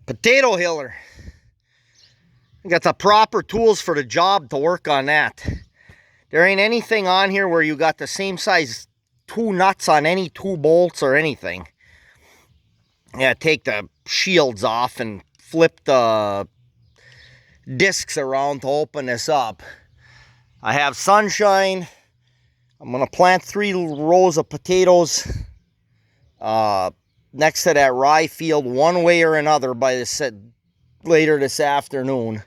Potato hiller. I got the proper tools for the job to work on that. There ain't anything on here where you got the same size two nuts on any two bolts or anything. Yeah, take the shields off and flip the discs around to open this up. I have sunshine. I'm gonna plant 3 rows of potatoes next to that rye field one way or another by later this afternoon.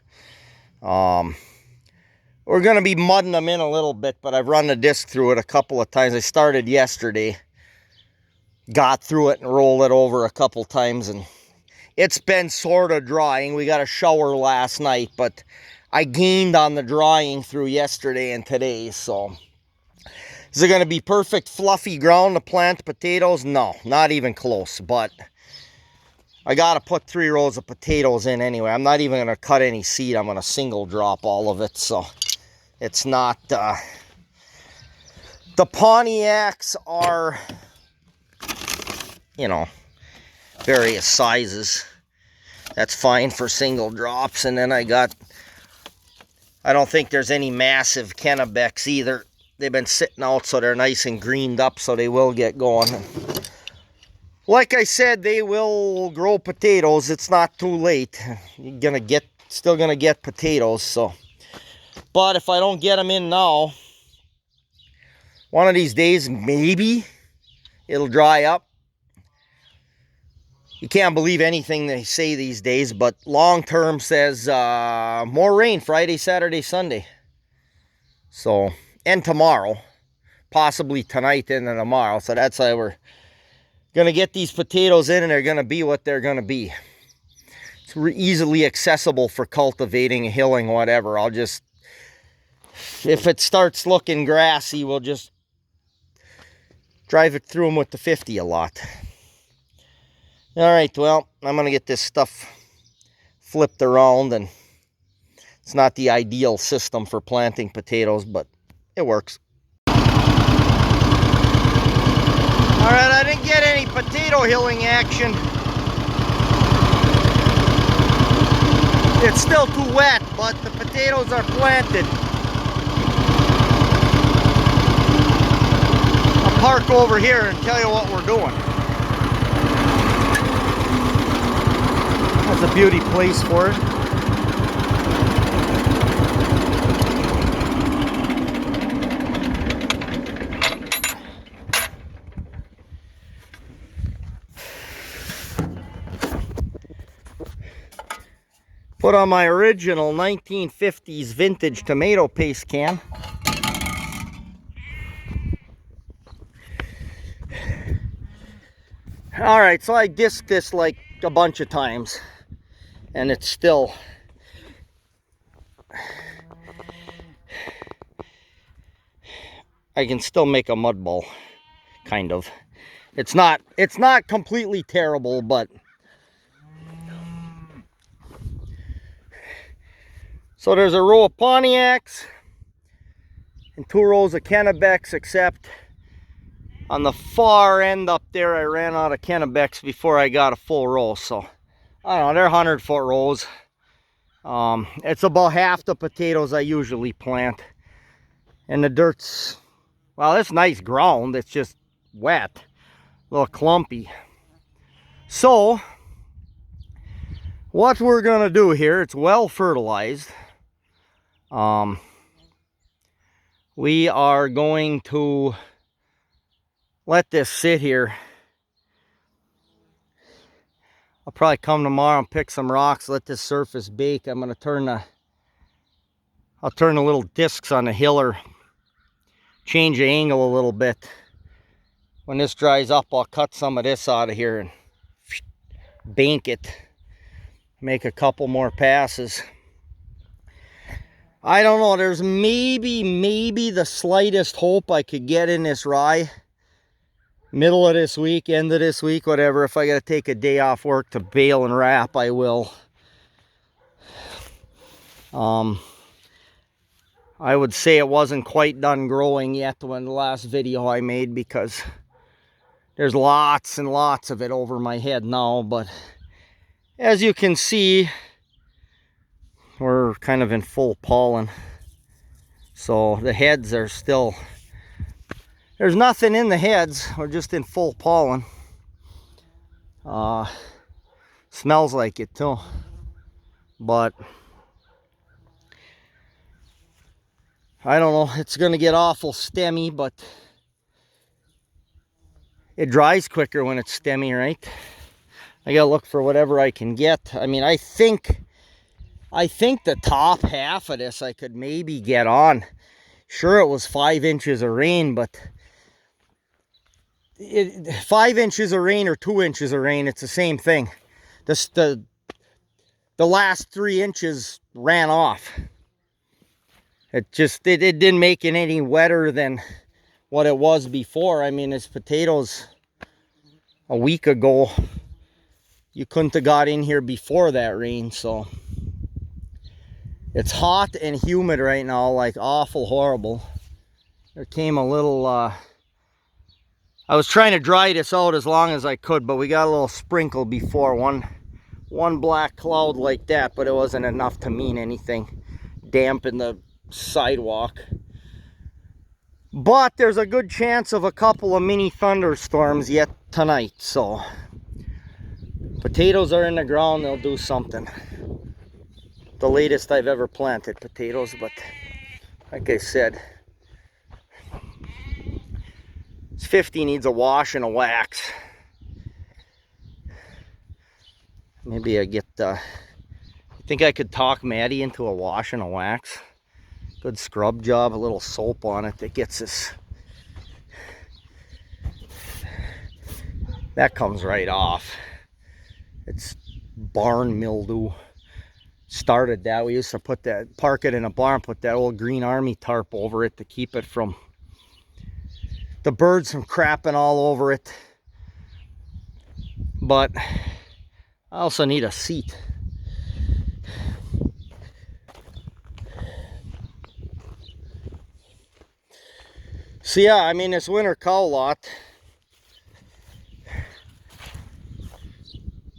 We're gonna be mudding them in a little bit, but I've run the disc through it a couple of times. I started yesterday, got through it and rolled it over a couple times, and it's been sort of drying. We got a shower last night, but I gained on the drying through yesterday and today. So is it going to be perfect fluffy ground to plant potatoes? No, not even close. But I got to put 3 rows of potatoes in anyway. I'm not even going to cut any seed. I'm going to single drop all of it. So it's not... the Pontiacs are, you know, various sizes. That's fine for single drops. And then I don't think there's any massive Kennebecs either. They've been sitting out, so they're nice and greened up, so they will get going. Like I said, they will grow potatoes. It's not too late. You're still gonna get potatoes. So, but if I don't get them in now, one of these days maybe it'll dry up. You can't believe anything they say these days, but long term says more rain Friday, Saturday, Sunday. So, and tomorrow, possibly tonight and tomorrow. So that's why we're gonna get these potatoes in, and they're gonna be what they're gonna be. It's easily accessible for cultivating, hilling, whatever. I'll just, if it starts looking grassy, we'll just drive it through them with the 50 a lot. All right, well, I'm going to get this stuff flipped around, and it's not the ideal system for planting potatoes, but it works. All right, I didn't get any potato hilling action. It's still too wet, but the potatoes are planted. I'll park over here and tell you what we're doing. That's a beauty place for it. Put on my original 1950s vintage tomato paste can. All right, so I disked this like a bunch of times, and it's still, I can still make a mud ball, kind of. It's not completely terrible, but so there's a row of Pontiacs and 2 rows of Kennebecs, except on the far end up there I ran out of Kennebecs before I got a full row. So I don't know, they're 100-foot rows. It's about half the potatoes I usually plant. And the dirt's, well, it's nice ground. It's just wet, a little clumpy. So what we're gonna do here, it's well fertilized. We are going to let this sit here. I'll probably come tomorrow and pick some rocks, let this surface bake. I'm going to I'll turn the little discs on the hiller, change the angle a little bit. When this dries up, I'll cut some of this out of here and bank it. Make a couple more passes. I don't know, there's maybe the slightest hope I could get in this rye. Middle of this week, end of this week, whatever. If I got to take a day off work to bale and wrap, I will. I would say it wasn't quite done growing yet when the last video I made, because there's lots and lots of it over my head now, but as you can see, we're kind of in full pollen. So the heads are still, there's nothing in the heads. We're just in full pollen. Smells like it too. But I don't know, it's gonna get awful stemmy, but it dries quicker when it's stemmy, right? I gotta look for whatever I can get. I mean, I think the top half of this I could maybe get on. Sure, it was 5 inches of rain, but 5 inches of rain or 2 inches of rain, it's the same thing. The last 3 inches ran off. It didn't make it any wetter than what it was before. I mean, it's potatoes a week ago. You couldn't have got in here before that rain, so it's hot and humid right now, like awful horrible. There came a little, I was trying to dry this out as long as I could, but we got a little sprinkle before, one black cloud like that, but it wasn't enough to mean anything. Dampen the sidewalk. But there's a good chance of a couple of mini thunderstorms yet tonight, so potatoes are in the ground, they'll do something. The latest I've ever planted potatoes, but like I said, this 50 needs a wash and a wax. Maybe I think I could talk Maddie into a wash and a wax. Good scrub job, a little soap on it that gets this. That comes right off. It's barn mildew. Started that. We used to park it in a barn, put that old Green Army tarp over it to keep it from the birds from crapping all over it. But I also need a seat. So yeah, I mean, this winter cow lot,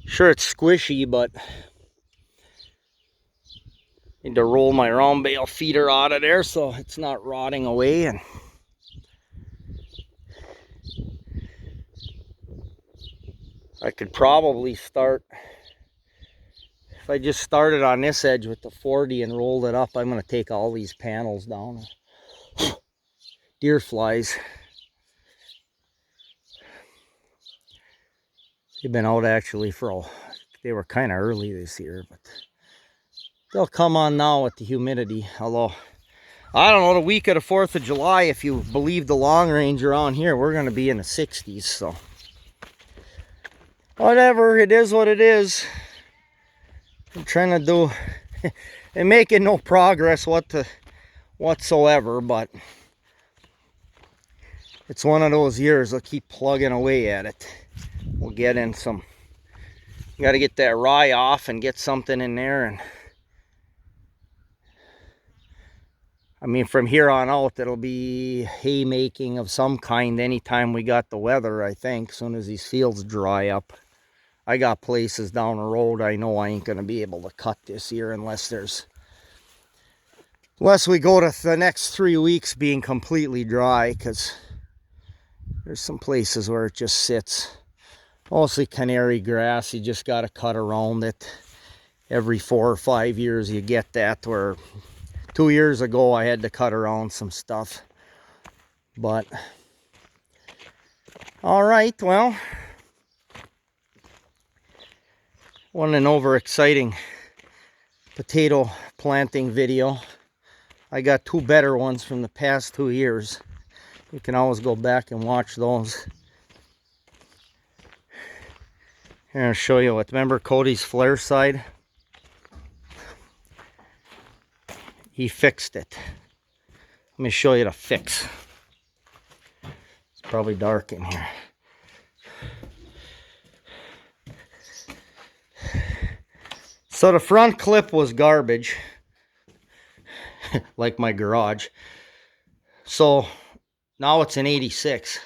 sure it's squishy, but need to roll my round bale feeder out of there so it's not rotting away. And I could probably start, if I just started on this edge with the 40 and rolled it up, I'm going to take all these panels down. Deer flies. They've been out actually they were kind of early this year, but they'll come on now with the humidity. Although, I don't know, the week of the 4th of July, if you believe the long range around here, we're going to be in the 60s, so whatever, it is what it is. I'm trying to do and making no progress whatsoever, but it's one of those years. I'll keep plugging away at it. We'll get in some, got to get that rye off and get something in there. And I mean, from here on out, it'll be haymaking of some kind anytime we got the weather, I think, as soon as these fields dry up. I got places down the road I know I ain't going to be able to cut this year unless we go to the next 3 weeks being completely dry, because there's some places where it just sits. Mostly canary grass, you just got to cut around it. Every 4 or 5 years you get that, where 2 years ago I had to cut around some stuff. But, alright, well, wasn't an overexciting potato planting video. I got 2 better ones from the past 2 years. You can always go back and watch those. Here, I'll show you what. Remember Cody's flare side? He fixed it. Let me show you the fix. It's probably dark in here. So the front clip was garbage, like my garage. So now it's an 86.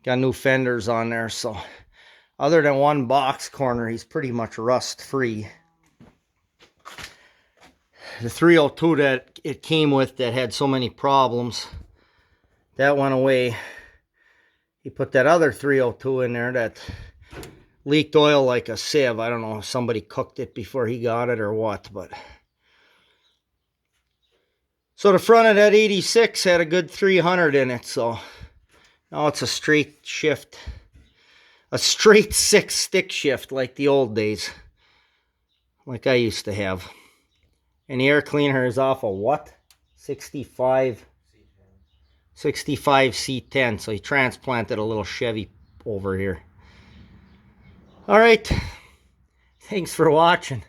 Got new fenders on there, so Other than one box corner, he's pretty much rust free. The 302 that it came with that had so many problems, that went away. He put that other 302 in there that leaked oil like a sieve. I don't know if somebody cooked it before he got it or what, but... So the front of that 86 had a good 300 in it, so now it's a straight shift. A straight 6-stick shift like the old days. Like I used to have. And the air cleaner is off a what? 65 C10. So he transplanted a little Chevy over here. Alright. Thanks for watching.